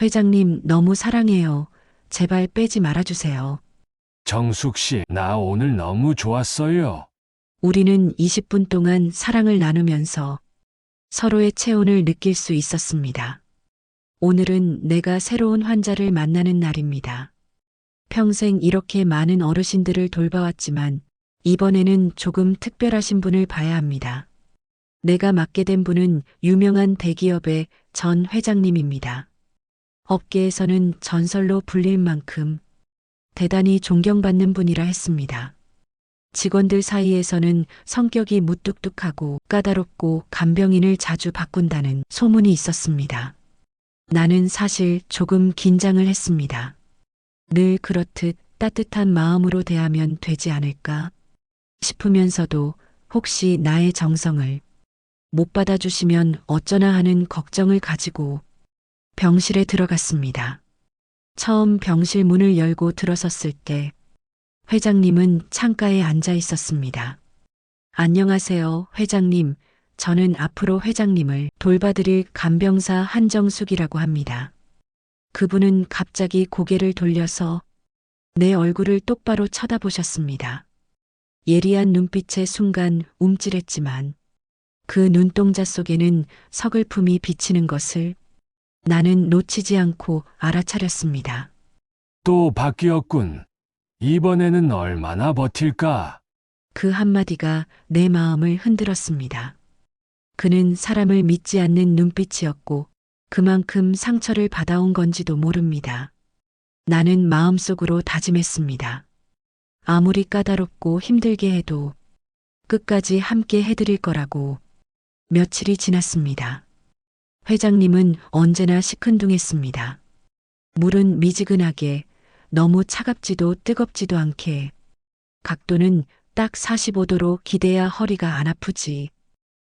회장님 너무 사랑해요. 제발 빼지 말아주세요. 정숙 씨, 나 오늘 너무 좋았어요. 우리는 20분 동안 사랑을 나누면서 서로의 체온을 느낄 수 있었습니다. 오늘은 내가 새로운 환자를 만나는 날입니다. 평생 이렇게 많은 어르신들을 돌봐왔지만 이번에는 조금 특별하신 분을 봐야 합니다. 내가 맡게 된 분은 유명한 대기업의 전 회장님입니다. 업계에서는 전설로 불릴 만큼 대단히 존경받는 분이라 했습니다. 직원들 사이에서는 성격이 무뚝뚝하고 까다롭고 간병인을 자주 바꾼다는 소문이 있었습니다. 나는 사실 조금 긴장을 했습니다. 늘 그렇듯 따뜻한 마음으로 대하면 되지 않을까 싶으면서도 혹시 나의 정성을 못 받아주시면 어쩌나 하는 걱정을 가지고 병실에 들어갔습니다. 처음 병실 문을 열고 들어섰을 때 회장님은 창가에 앉아 있었습니다. 안녕하세요, 회장님. 저는 앞으로 회장님을 돌봐드릴 간병사 한정숙이라고 합니다. 그분은 갑자기 고개를 돌려서 내 얼굴을 똑바로 쳐다보셨습니다. 예리한 눈빛에 순간 움찔했지만 그 눈동자 속에는 서글픔이 비치는 것을 나는 놓치지 않고 알아차렸습니다. 또 바뀌었군. 이번에는 얼마나 버틸까? 그 한마디가 내 마음을 흔들었습니다. 그는 사람을 믿지 않는 눈빛이었고 그만큼 상처를 받아온 건지도 모릅니다. 나는 마음속으로 다짐했습니다. 아무리 까다롭고 힘들게 해도 끝까지 함께 해드릴 거라고. 며칠이 지났습니다. 회장님은 언제나 시큰둥했습니다. 물은 미지근하게, 너무 차갑지도 뜨겁지도 않게, 각도는 딱 45도로 기대야 허리가 안 아프지.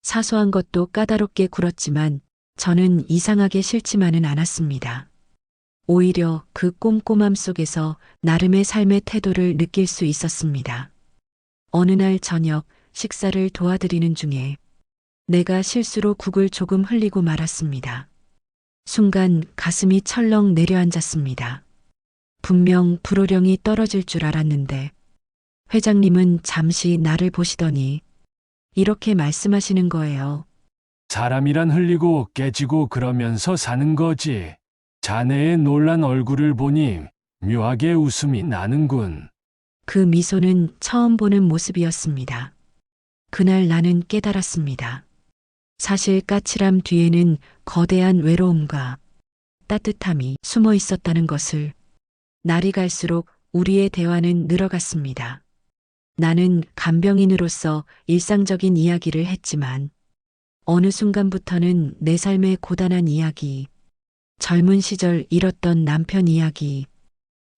사소한 것도 까다롭게 굴었지만 저는 이상하게 싫지만은 않았습니다. 오히려 그 꼼꼼함 속에서 나름의 삶의 태도를 느낄 수 있었습니다. 어느 날 저녁 식사를 도와드리는 중에 내가 실수로 국을 조금 흘리고 말았습니다. 순간 가슴이 철렁 내려앉았습니다. 분명 불호령이 떨어질 줄 알았는데 회장님은 잠시 나를 보시더니 이렇게 말씀하시는 거예요. 사람이란 흘리고 깨지고 그러면서 사는 거지. 자네의 놀란 얼굴을 보니 묘하게 웃음이 나는군. 그 미소는 처음 보는 모습이었습니다. 그날 나는 깨달았습니다. 사실 까칠함 뒤에는 거대한 외로움과 따뜻함이 숨어 있었다는 것을. 날이 갈수록 우리의 대화는 늘어갔습니다. 나는 간병인으로서 일상적인 이야기를 했지만 어느 순간부터는 내 삶의 고단한 이야기, 젊은 시절 잃었던 남편 이야기,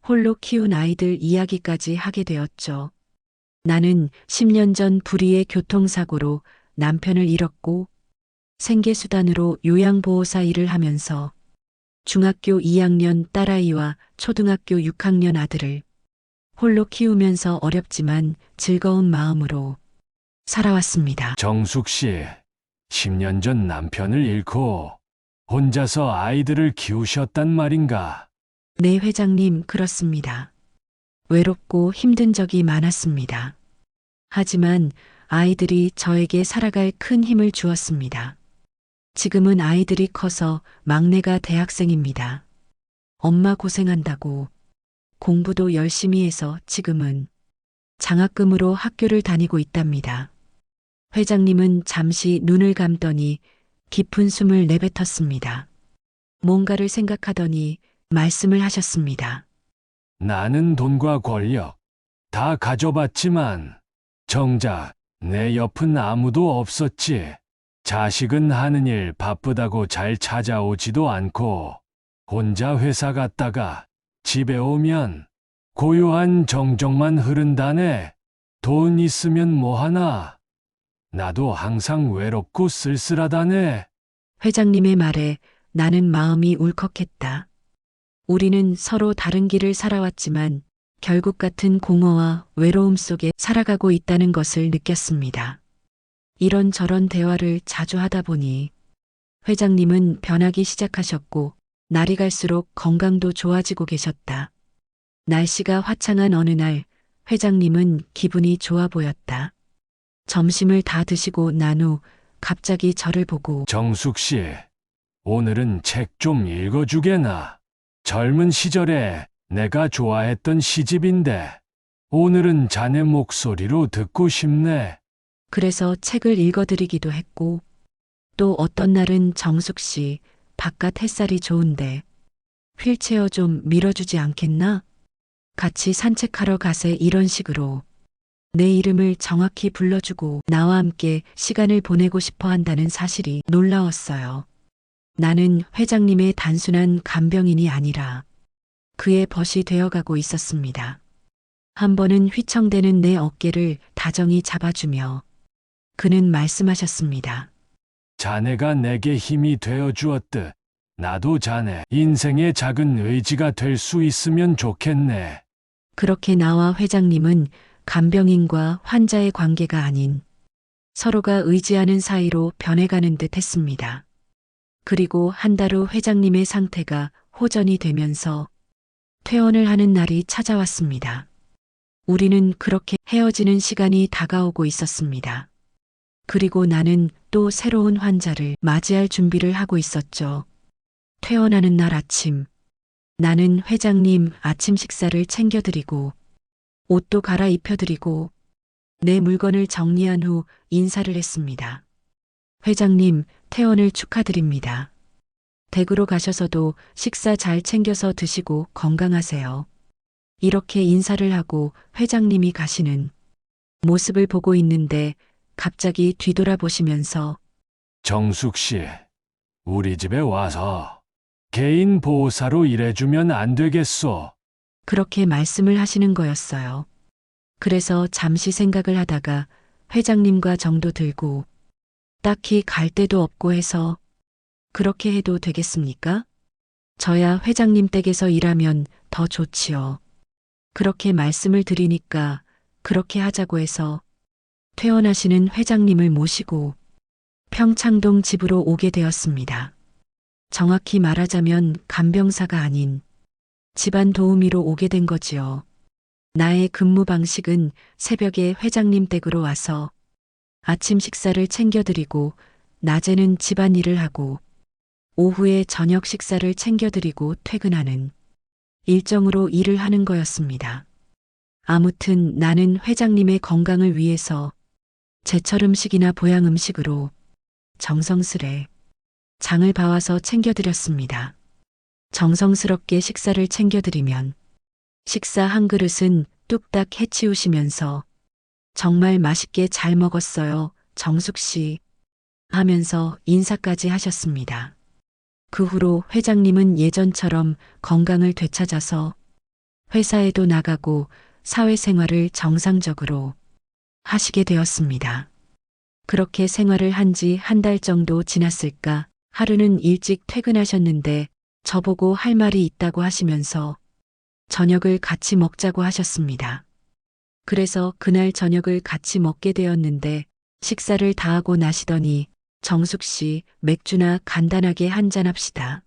홀로 키운 아이들 이야기까지 하게 되었죠. 나는 10년 전 불의의 교통사고로 남편을 잃었고 생계수단으로 요양보호사 일을 하면서 중학교 2학년 딸아이와 초등학교 6학년 아들을 홀로 키우면서 어렵지만 즐거운 마음으로 살아왔습니다. 정숙 씨, 10년 전 남편을 잃고 혼자서 아이들을 키우셨단 말인가? 네, 회장님, 그렇습니다. 외롭고 힘든 적이 많았습니다. 하지만 아이들이 저에게 살아갈 큰 힘을 주었습니다. 지금은 아이들이 커서 막내가 대학생입니다. 엄마 고생한다고 공부도 열심히 해서 지금은 장학금으로 학교를 다니고 있답니다. 회장님은 잠시 눈을 감더니 깊은 숨을 내뱉었습니다. 뭔가를 생각하더니 말씀을 하셨습니다. 나는 돈과 권력 다 가져봤지만 정작 내 옆은 아무도 없었지. 자식은 하는 일 바쁘다고 잘 찾아오지도 않고 혼자 회사 갔다가 집에 오면 고요한 정적만 흐른다네. 돈 있으면 뭐하나. 나도 항상 외롭고 쓸쓸하다네. 회장님의 말에 나는 마음이 울컥했다. 우리는 서로 다른 길을 살아왔지만 결국 같은 공허와 외로움 속에 살아가고 있다는 것을 느꼈습니다. 이런저런 대화를 자주 하다 보니 회장님은 변하기 시작하셨고 날이 갈수록 건강도 좋아지고 계셨다. 날씨가 화창한 어느 날 회장님은 기분이 좋아 보였다. 점심을 다 드시고 난 후 갑자기 저를 보고 정숙 씨, 오늘은 책 좀 읽어주게나. 젊은 시절에 내가 좋아했던 시집인데 오늘은 자네 목소리로 듣고 싶네. 그래서 책을 읽어드리기도 했고 또 어떤 날은 정숙 씨 바깥 햇살이 좋은데 휠체어 좀 밀어주지 않겠나? 같이 산책하러 가세 이런 식으로 내 이름을 정확히 불러주고 나와 함께 시간을 보내고 싶어 한다는 사실이 놀라웠어요. 나는 회장님의 단순한 간병인이 아니라 그의 벗이 되어가고 있었습니다. 한 번은 휘청대는 내 어깨를 다정히 잡아주며 그는 말씀하셨습니다. 자네가 내게 힘이 되어 주었듯 나도 자네 인생의 작은 의지가 될 수 있으면 좋겠네. 그렇게 나와 회장님은 간병인과 환자의 관계가 아닌 서로가 의지하는 사이로 변해가는 듯 했습니다. 그리고 한 달 후 회장님의 상태가 호전이 되면서 퇴원을 하는 날이 찾아왔습니다. 우리는 그렇게 헤어지는 시간이 다가오고 있었습니다. 그리고 나는 또 새로운 환자를 맞이할 준비를 하고 있었죠. 퇴원하는 날 아침, 나는 회장님 아침 식사를 챙겨드리고 옷도 갈아입혀드리고 내 물건을 정리한 후 인사를 했습니다. 회장님, 퇴원을 축하드립니다. 댁으로 가셔서도 식사 잘 챙겨서 드시고 건강하세요. 이렇게 인사를 하고 회장님이 가시는 모습을 보고 있는데 갑자기 뒤돌아보시면서 정숙 씨, 우리 집에 와서 개인 보호사로 일해주면 안 되겠소? 그렇게 말씀을 하시는 거였어요. 그래서 잠시 생각을 하다가 회장님과 정도 들고 딱히 갈 데도 없고 해서 그렇게 해도 되겠습니까? 저야 회장님 댁에서 일하면 더 좋지요. 그렇게 말씀을 드리니까 그렇게 하자고 해서 퇴원하시는 회장님을 모시고 평창동 집으로 오게 되었습니다. 정확히 말하자면 간병사가 아닌 집안 도우미로 오게 된 거지요. 나의 근무 방식은 새벽에 회장님 댁으로 와서 아침 식사를 챙겨드리고 낮에는 집안일을 하고 오후에 저녁 식사를 챙겨드리고 퇴근하는 일정으로 일을 하는 거였습니다. 아무튼 나는 회장님의 건강을 위해서 제철 음식이나 보양 음식으로 정성스레 장을 봐와서 챙겨드렸습니다. 정성스럽게 식사를 챙겨드리면 식사 한 그릇은 뚝딱 해치우시면서 정말 맛있게 잘 먹었어요, 정숙 씨 하면서 인사까지 하셨습니다. 그 후로 회장님은 예전처럼 건강을 되찾아서 회사에도 나가고 사회생활을 정상적으로 하시게 되었습니다. 그렇게 생활을 한 지 한 달 정도 지났을까 하루는 일찍 퇴근하셨는데 저보고 할 말이 있다고 하시면서 저녁을 같이 먹자고 하셨습니다. 그래서 그날 저녁을 같이 먹게 되었는데 식사를 다 하고 나시더니 정숙 씨 맥주나 간단하게 한잔 합시다.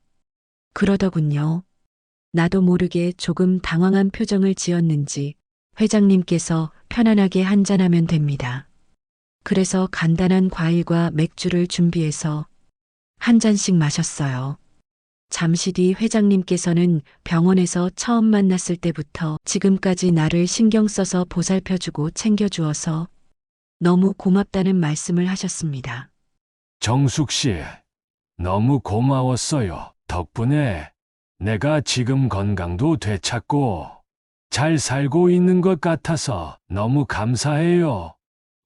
그러더군요. 나도 모르게 조금 당황한 표정을 지었는지 회장님께서 편안하게 한잔하면 됩니다. 그래서 간단한 과일과 맥주를 준비해서 한 잔씩 마셨어요. 잠시 뒤 회장님께서는 병원에서 처음 만났을 때부터 지금까지 나를 신경 써서 보살펴주고 챙겨주어서 너무 고맙다는 말씀을 하셨습니다. 정숙 씨, 너무 고마웠어요. 덕분에 내가 지금 건강도 되찾고 잘 살고 있는 것 같아서 너무 감사해요.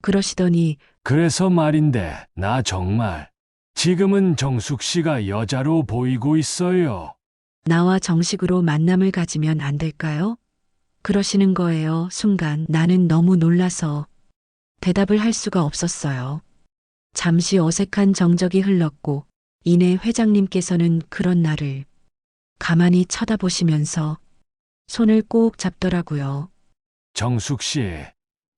그러시더니 그래서 말인데, 나 정말 지금은 정숙 씨가 여자로 보이고 있어요. 나와 정식으로 만남을 가지면 안 될까요? 그러시는 거예요. 순간 나는 너무 놀라서 대답을 할 수가 없었어요. 잠시 어색한 정적이 흘렀고 이내 회장님께서는 그런 나를 가만히 쳐다보시면서 손을 꼭 잡더라고요. 정숙 씨,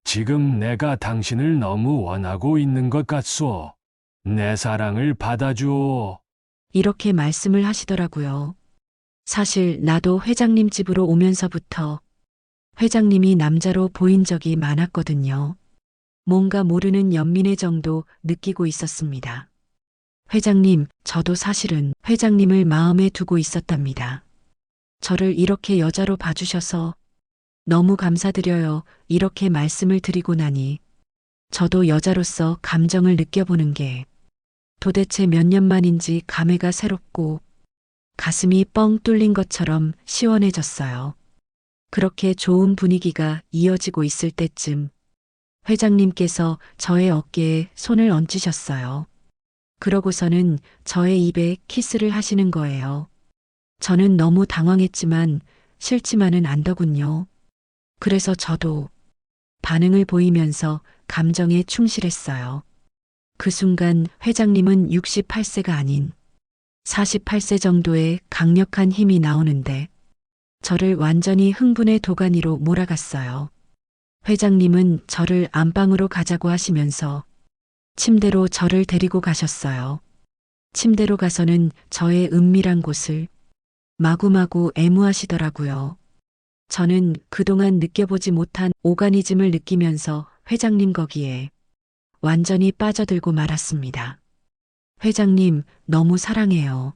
지금 내가 당신을 너무 원하고 있는 것 같소. 내 사랑을 받아주오. 이렇게 말씀을 하시더라고요. 사실 나도 회장님 집으로 오면서부터 회장님이 남자로 보인 적이 많았거든요. 뭔가 모르는 연민의 정도 느끼고 있었습니다. 회장님, 저도 사실은 회장님을 마음에 두고 있었답니다. 저를 이렇게 여자로 봐주셔서 너무 감사드려요. 이렇게 말씀을 드리고 나니 저도 여자로서 감정을 느껴보는 게 도대체 몇 년 만인지 감회가 새롭고 가슴이 뻥 뚫린 것처럼 시원해졌어요. 그렇게 좋은 분위기가 이어지고 있을 때쯤 회장님께서 저의 어깨에 손을 얹으셨어요. 그러고서는 저의 입에 키스를 하시는 거예요. 저는 너무 당황했지만 싫지만은 않더군요. 그래서 저도 반응을 보이면서 감정에 충실했어요. 그 순간 회장님은 68세가 아닌 48세 정도의 강력한 힘이 나오는데 저를 완전히 흥분의 도가니로 몰아갔어요. 회장님은 저를 안방으로 가자고 하시면서 침대로 저를 데리고 가셨어요. 침대로 가서는 저의 은밀한 곳을 마구마구 애무하시더라고요. 저는 그동안 느껴보지 못한 오가니즘을 느끼면서 회장님 거기에 완전히 빠져들고 말았습니다. 회장님, 너무 사랑해요.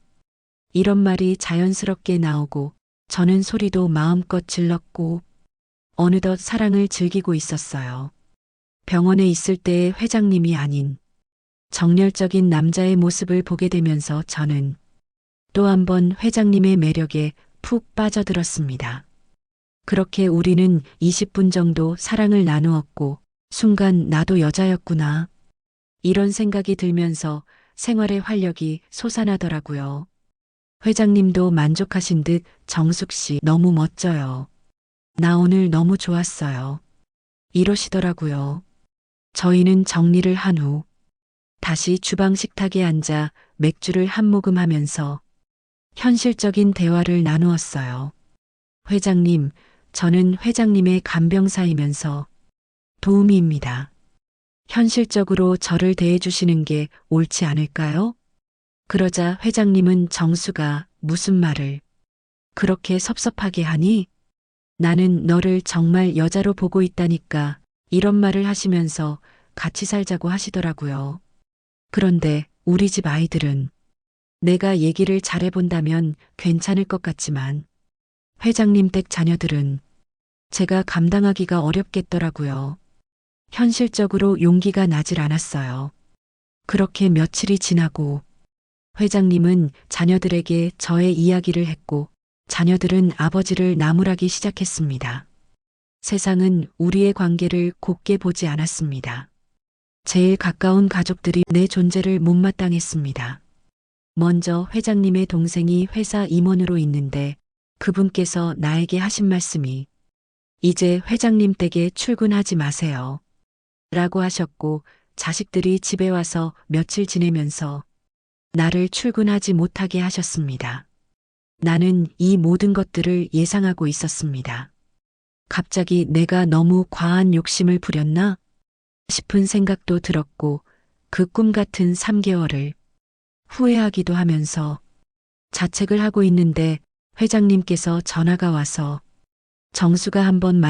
이런 말이 자연스럽게 나오고 저는 소리도 마음껏 질렀고 어느덧 사랑을 즐기고 있었어요. 병원에 있을 때의 회장님이 아닌 정열적인 남자의 모습을 보게 되면서 저는 또 한 번 회장님의 매력에 푹 빠져들었습니다. 그렇게 우리는 20분 정도 사랑을 나누었고 순간 나도 여자였구나. 이런 생각이 들면서 생활의 활력이 솟아나더라고요. 회장님도 만족하신 듯 정숙 씨 너무 멋져요. 나 오늘 너무 좋았어요. 이러시더라고요. 저희는 정리를 한 후 다시 주방 식탁에 앉아 맥주를 한 모금 하면서 현실적인 대화를 나누었어요. 회장님, 저는 회장님의 간병사이면서 도우미입니다. 현실적으로 저를 대해주시는 게 옳지 않을까요? 그러자 회장님은 정수가 무슨 말을 그렇게 섭섭하게 하니? 나는 너를 정말 여자로 보고 있다니까 이런 말을 하시면서 같이 살자고 하시더라고요. 그런데 우리 집 아이들은 내가 얘기를 잘해본다면 괜찮을 것 같지만 회장님 댁 자녀들은 제가 감당하기가 어렵겠더라고요. 현실적으로 용기가 나질 않았어요. 그렇게 며칠이 지나고 회장님은 자녀들에게 저의 이야기를 했고 자녀들은 아버지를 나무라기 시작했습니다. 세상은 우리의 관계를 곱게 보지 않았습니다. 제일 가까운 가족들이 내 존재를 못마땅했습니다. 먼저 회장님의 동생이 회사 임원으로 있는데 그분께서 나에게 하신 말씀이 이제 회장님 댁에 출근하지 마세요. 라고 하셨고 자식들이 집에 와서 며칠 지내면서 나를 출근하지 못하게 하셨습니다. 나는 이 모든 것들을 예상하고 있었습니다. 갑자기 내가 너무 과한 욕심을 부렸나 싶은 생각도 들었고 그 꿈 같은 3개월을 후회하기도 하면서 자책을 하고 있는데 회장님께서 전화가 와서 정수가 한번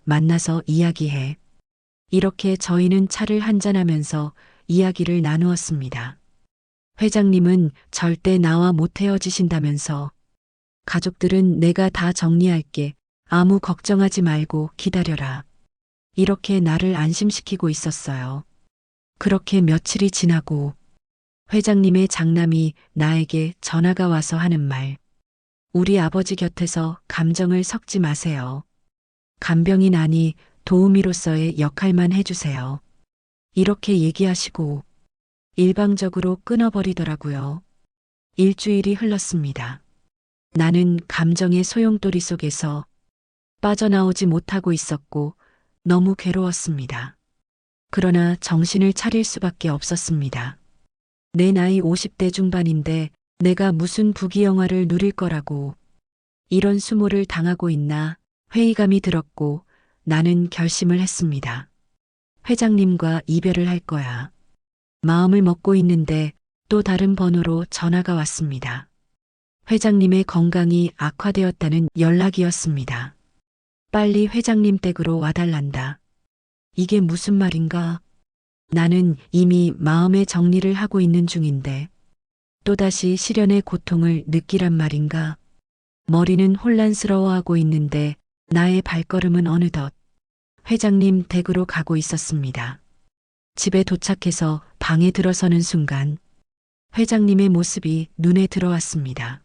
만나서 이야기해. 이렇게 저희는 차를 한잔하면서 이야기를 나누었습니다. 회장님은 절대 나와 못 헤어지신다면서 가족들은 내가 다 정리할게. 아무 걱정하지 말고 기다려라. 이렇게 나를 안심시키고 있었어요. 그렇게 며칠이 지나고 회장님의 장남이 나에게 전화가 와서 하는 말. 우리 아버지 곁에서 감정을 섞지 마세요. 간병인 아니 도우미로서의 역할만 해주세요. 이렇게 얘기하시고 일방적으로 끊어버리더라고요. 일주일이 흘렀습니다. 나는 감정의 소용돌이 속에서 빠져나오지 못하고 있었고 너무 괴로웠습니다. 그러나 정신을 차릴 수밖에 없었습니다. 내 나이 50대 중반인데 내가 무슨 부귀영화를 누릴 거라고 이런 수모를 당하고 있나 회의감이 들었고 나는 결심을 했습니다. 회장님과 이별을 할 거야. 마음을 먹고 있는데 또 다른 번호로 전화가 왔습니다. 회장님의 건강이 악화되었다는 연락이었습니다. 빨리 회장님 댁으로 와달란다. 이게 무슨 말인가? 나는 이미 마음의 정리를 하고 있는 중인데 또다시 시련의 고통을 느끼란 말인가? 머리는 혼란스러워하고 있는데 나의 발걸음은 어느덧 회장님 댁으로 가고 있었습니다. 집에 도착해서 방에 들어서는 순간 회장님의 모습이 눈에 들어왔습니다.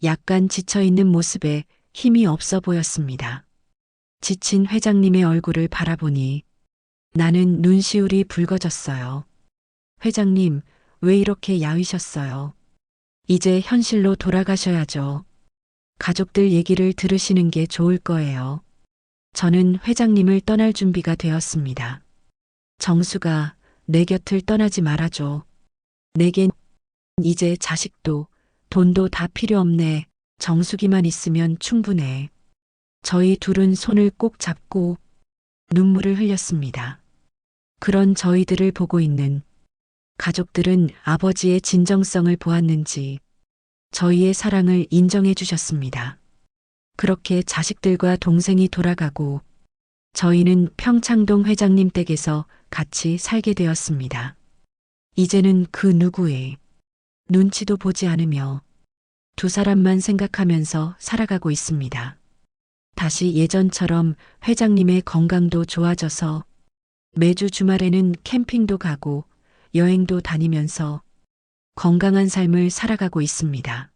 약간 지쳐있는 모습에 힘이 없어 보였습니다. 지친 회장님의 얼굴을 바라보니 나는 눈시울이 붉어졌어요. 회장님, 왜 이렇게 야위셨어요? 이제 현실로 돌아가셔야죠. 가족들 얘기를 들으시는 게 좋을 거예요. 저는 회장님을 떠날 준비가 되었습니다. 정수가 내 곁을 떠나지 말아줘. 내겐 이제 자식도 돈도 다 필요 없네. 정수기만 있으면 충분해. 저희 둘은 손을 꼭 잡고 눈물을 흘렸습니다. 그런 저희들을 보고 있는 가족들은 아버지의 진정성을 보았는지 저희의 사랑을 인정해 주셨습니다. 그렇게 자식들과 동생이 돌아가고 저희는 평창동 회장님 댁에서 같이 살게 되었습니다. 이제는 그 누구의 눈치도 보지 않으며 두 사람만 생각하면서 살아가고 있습니다. 다시 예전처럼 회장님의 건강도 좋아져서 매주 주말에는 캠핑도 가고 여행도 다니면서 건강한 삶을 살아가고 있습니다.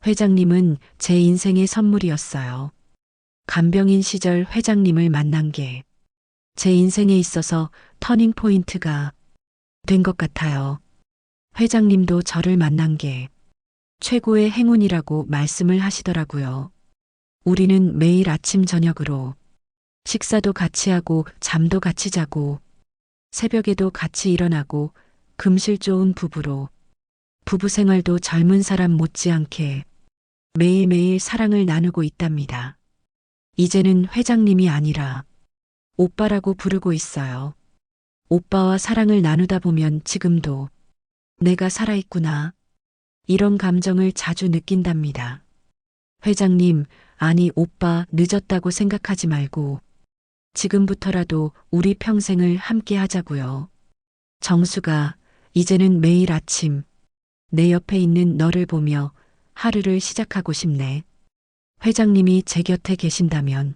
회장님은 제 인생의 선물이었어요. 간병인 시절 회장님을 만난 게 제 인생에 있어서 터닝 포인트가 된 것 같아요. 회장님도 저를 만난 게 최고의 행운이라고 말씀을 하시더라고요. 우리는 매일 아침 저녁으로 식사도 같이 하고 잠도 같이 자고 새벽에도 같이 일어나고 금실 좋은 부부로 부부 생활도 젊은 사람 못지않게 매일매일 사랑을 나누고 있답니다. 이제는 회장님이 아니라 오빠라고 부르고 있어요. 오빠와 사랑을 나누다 보면 지금도 내가 살아있구나. 이런 감정을 자주 느낀답니다. 회장님, 아니 오빠 늦었다고 생각하지 말고 지금부터라도 우리 평생을 함께 하자고요. 정수가 이제는 매일 아침 내 옆에 있는 너를 보며 하루를 시작하고 싶네. 회장님이 제 곁에 계신다면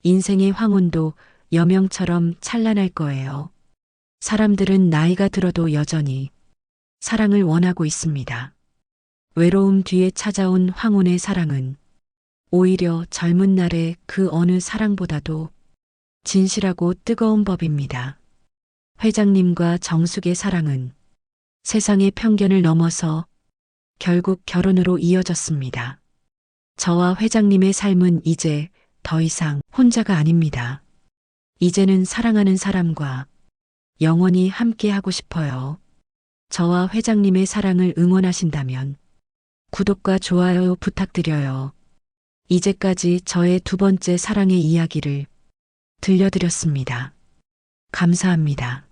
인생의 황혼도 여명처럼 찬란할 거예요. 사람들은 나이가 들어도 여전히 사랑을 원하고 있습니다. 외로움 뒤에 찾아온 황혼의 사랑은 오히려 젊은 날의 그 어느 사랑보다도 진실하고 뜨거운 법입니다. 회장님과 정숙의 사랑은 세상의 편견을 넘어서 결국 결혼으로 이어졌습니다. 저와 회장님의 삶은 이제 더 이상 혼자가 아닙니다. 이제는 사랑하는 사람과 영원히 함께 하고 싶어요. 저와 회장님의 사랑을 응원하신다면 구독과 좋아요 부탁드려요. 이제까지 저의 두 번째 사랑의 이야기를 들려드렸습니다. 감사합니다.